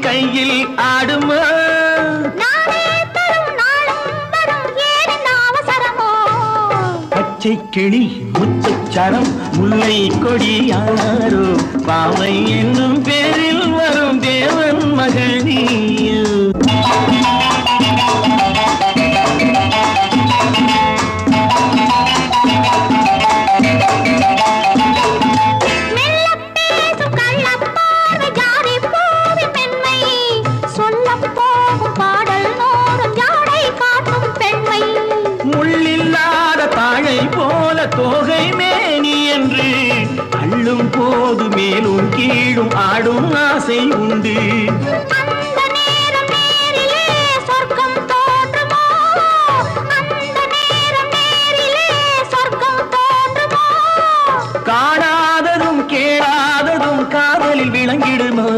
கையில் ஆடுமா பச்சை கிளி முத்துச்சரம் முல்லை கொடியாரோ பாவை என்னும் பேரில் வரும் தேவன் மகனி போல தோகை மேனி என்று அள்ளும் போது மேலும் கீழும் ஆடும் ஆசை உண்டு அந்த நேரம் நேரிலே சொர்க்கம் தோன்றுமோ அந்த நேரம் நேரிலே சொர்க்கம் தோன்றுமோ காணாததும் கேளாததும் காதலில் விளங்கிடுமோ